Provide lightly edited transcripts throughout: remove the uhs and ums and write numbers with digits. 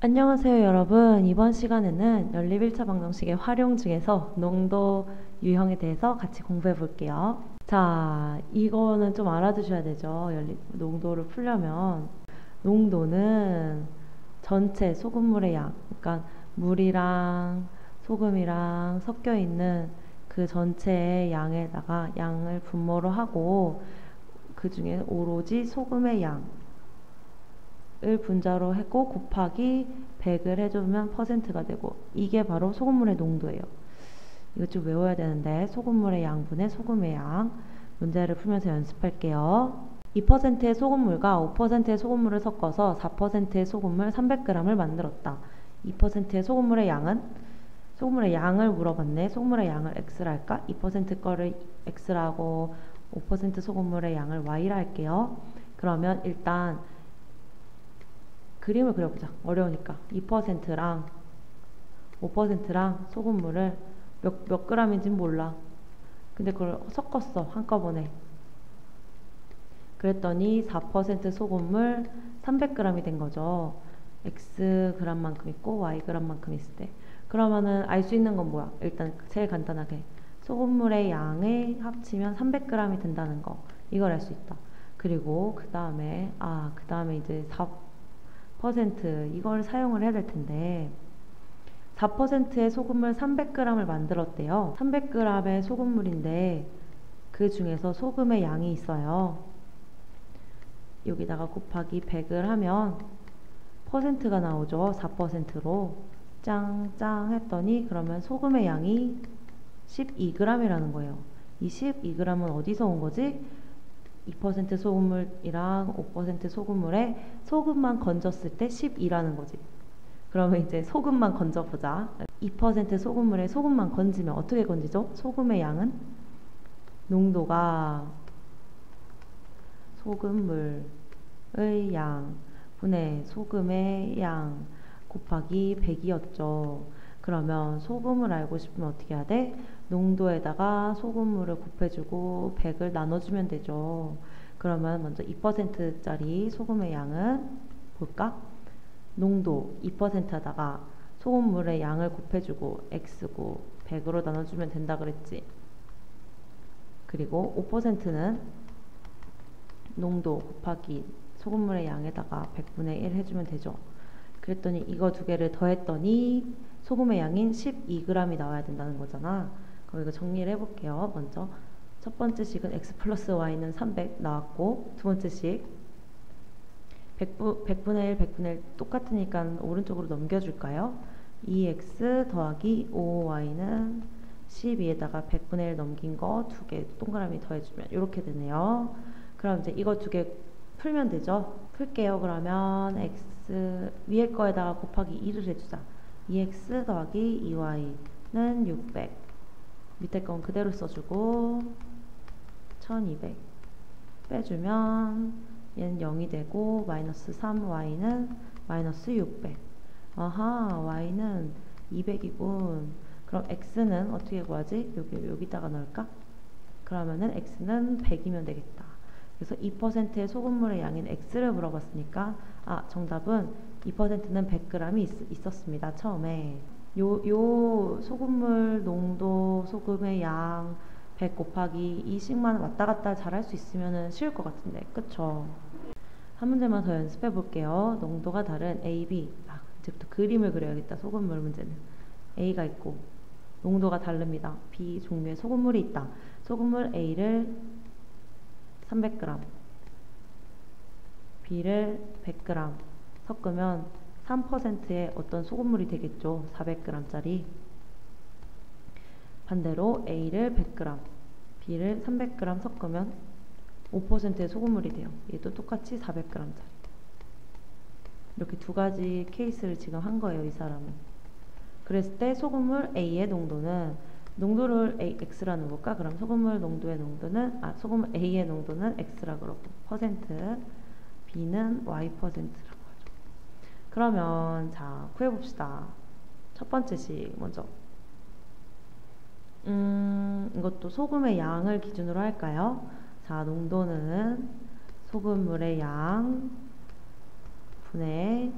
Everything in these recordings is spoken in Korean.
안녕하세요, 여러분. 이번 시간에는 연립 1차 방정식의 활용 중에서 농도 유형에 대해서 같이 공부해 볼게요. 자, 이거는 좀 알아두셔야 되죠. 농도를 풀려면. 농도는 전체 소금물의 양, 그러니까 물이랑 소금이랑 섞여 있는 그 전체의 양에다가 양을 분모로 하고 그 중에 오로지 소금의 양, 을 분자로 했고 곱하기 100을 해주면 퍼센트가 되고, 이게 바로 소금물의 농도예요. 이거 좀 외워야 되는데, 소금물의 양분의 소금의 양. 문제를 풀면서 연습할게요. 2%의 소금물과 5%의 소금물을 섞어서 4%의 소금물 300g을 만들었다. 2%의 소금물의 양은, 소금물의 양을 물어봤네. 소금물의 양을 x라 할까? 2% 거를 x라고 5% 소금물의 양을 y라 할게요. 그러면 일단 그림을 그려보자. 어려우니까. 2%랑 5%랑 소금물을 몇 g인지는 몰라. 근데 그걸 섞었어, 한꺼번에. 그랬더니 4% 소금물 300g이 된 거죠. x g만큼 있고 y g만큼 있을 때. 그러면은 알 수 있는 건 뭐야? 일단 제일 간단하게 소금물의 양을 합치면 300g이 된다는 거. 이걸 알 수 있다. 그리고 그 다음에 이제 4% 이걸 사용을 해야 될 텐데, 4%의 소금물 300g을 만들었대요. 300g의 소금물인데 그 중에서 소금의 양이 있어요. 여기다가 곱하기 100을 하면 퍼센트가 나오죠. 4%로 짱짱 했더니 그러면 소금의 양이 12g이라는 거예요. 이 12g은 어디서 온 거지? 2% 소금물이랑 5% 소금물에 소금만 건졌을 때 12라는 거지. 그러면 이제 소금만 건져보자. 2% 소금물에 소금만 건지면 어떻게 건지죠? 소금의 양은 농도가 소금물의 양 분의 소금의 양 곱하기 100이었죠. 그러면 소금을 알고 싶으면 어떻게 해야 돼? 농도에다가 소금물을 곱해주고 100을 나눠주면 되죠. 그러면 먼저 2%짜리 소금의 양은 볼까? 농도 2%에다가 소금물의 양을 곱해주고 x고 100으로 나눠주면 된다 그랬지. 그리고 5%는 농도 곱하기 소금물의 양에다가 100분의 1 해주면 되죠. 그랬더니 이거 두 개를 더했더니 소금의 양인 12g이 나와야 된다는 거잖아. 그럼 이거 정리를 해볼게요. 먼저 첫 번째 식은 x 플러스 y는 300 나왔고, 두 번째 식 100분의 1, 100분의 1 똑같으니까 오른쪽으로 넘겨줄까요? 2x 더하기 5y는 12에다가 100분의 1 넘긴 거 두 개 동그라미 더해주면 이렇게 되네요. 그럼 이제 이거 두 개 풀면 되죠? 풀게요. 그러면 x 위에 거에다가 곱하기 2를 해주자. 2x 더하기 2y는 600. 밑에 건 그대로 써주고 1200 빼주면 얘는 0이 되고 마이너스 3y는 마이너스 600. 아하, y는 200이군. 그럼 x는 어떻게 구하지? 여기다가 넣을까? 그러면은 x는 100이면 되겠다. 그래서 2%의 소금물의 양인 x를 물어봤으니까 정답은 2%는 100g이 있었습니다. 처음에 요 소금물 농도, 소금의 양 100 곱하기 2씩만 왔다 갔다 잘 할 수 있으면 쉬울 것 같은데, 그쵸? 한 문제만 더 연습해 볼게요. 농도가 다른 A, B. 이제부터 그림을 그려야겠다. 소금물 문제는 A가 있고 농도가 다릅니다. B 종류의 소금물이 있다. 소금물 A를 300g, B를 100g 섞으면 3%의 어떤 소금물이 되겠죠. 400g짜리. 반대로 A를 100g, B를 300g 섞으면 5%의 소금물이 돼요. 얘도 똑같이 400g짜리. 이렇게 두 가지 케이스를 지금 한 거예요, 이 사람은. 그랬을 때 소금물 A의 농도를 x라는 걸까? 그럼 소금물 농도의 농도는 소금물 A의 농도는 x라 그러고 퍼센트, B는 y%라고 하죠. 그러면 자, 구해봅시다. 첫 번째 식 먼저. 이것도 소금의 양을 기준으로 할까요? 자, 농도는 소금물의 양 분의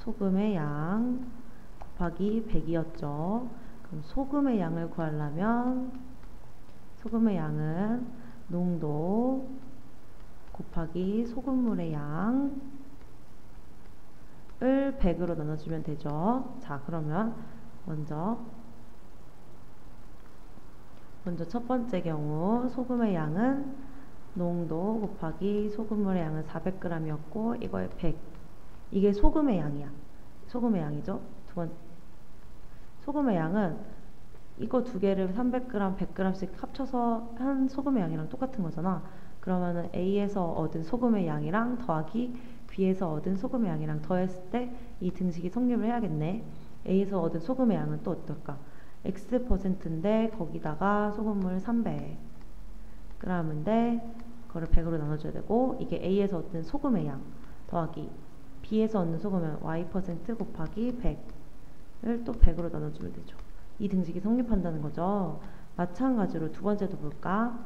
소금의 양 곱하기 100이었죠. 그럼 소금의 양을 구하려면 소금의 양은 농도 곱하기 소금물의 양을 100으로 나눠주면 되죠. 자, 그러면 먼저 첫 번째 경우 소금의 양은 농도 곱하기 소금물의 양은 400g이었고 이거에 100. 이게 소금의 양이야. 소금의 양이죠. 두 번째 소금의 양은 이거 두 개를 300g, 100g씩 합쳐서 한 소금의 양이랑 똑같은 거잖아. 그러면은 A에서 얻은 소금의 양이랑 더하기 B에서 얻은 소금의 양이랑 더했을 때 이 등식이 성립을 해야겠네. A에서 얻은 소금의 양은 또 어떨까? X%인데 거기다가 소금물 300g인데 그거를 100으로 나눠줘야 되고 이게 A에서 얻은 소금의 양 더하기 B에서 얻는 소금은 Y% 곱하기 100을 또 100으로 나눠주면 되죠. 이 등식이 성립한다는 거죠. 마찬가지로 두 번째도 볼까?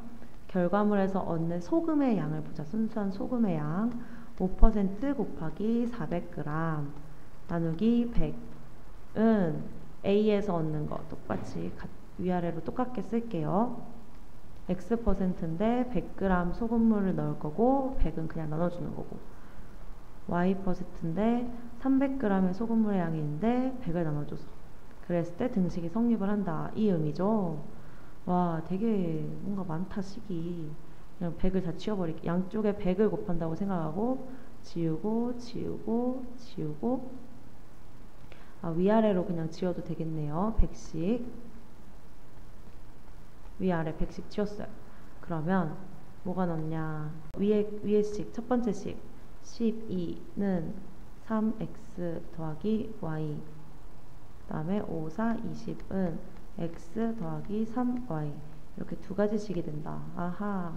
결과물에서 얻는 소금의 양을 보자. 순수한 소금의 양 5% 곱하기 400g 나누기 100은 A에서 얻는 거 똑같이 위아래로 똑같게 쓸게요. X%인데 100g 소금물을 넣을 거고 100은 그냥 나눠주는 거고 Y%인데 300g의 소금물의 양이 있는데 100을 나눠줘서 그랬을 때 등식이 성립을 한다. 이 의미죠. 와, 되게 뭔가 많다, 식이. 그냥 100을 다 지워버릴게. 양쪽에 100을 곱한다고 생각하고 지우고 지우고 지우고 위아래로 그냥 지워도 되겠네요. 100씩 위아래 100씩 지웠어요. 그러면 뭐가 남냐? 위에 식, 첫 번째 식 12는 3x 더하기 y 그 다음에 5, 4, 20은 x 더하기 3y 이렇게 두 가지 식이 된다. 아하.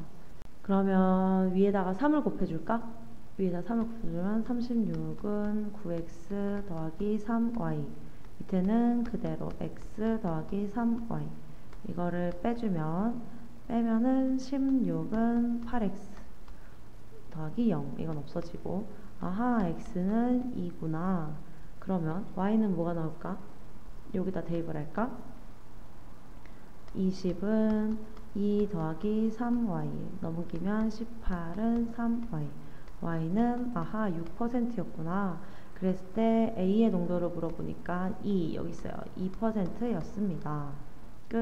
그러면 위에다가 3을 곱해줄까? 위에다 3을 곱해주면 36은 9x 더하기 3y 밑에는 그대로 x 더하기 3y 이거를 빼면은 16은 8x 더하기 0 이건 없어지고 아하 x는 2구나. 그러면 y는 뭐가 나올까? 여기다 대입을 할까? 20은 2 더하기 3y 넘기면 18은 3y y는 아하 6%였구나. 그랬을 때 A의 농도를 물어보니까 2 여기 있어요. 2%였습니다. 끝.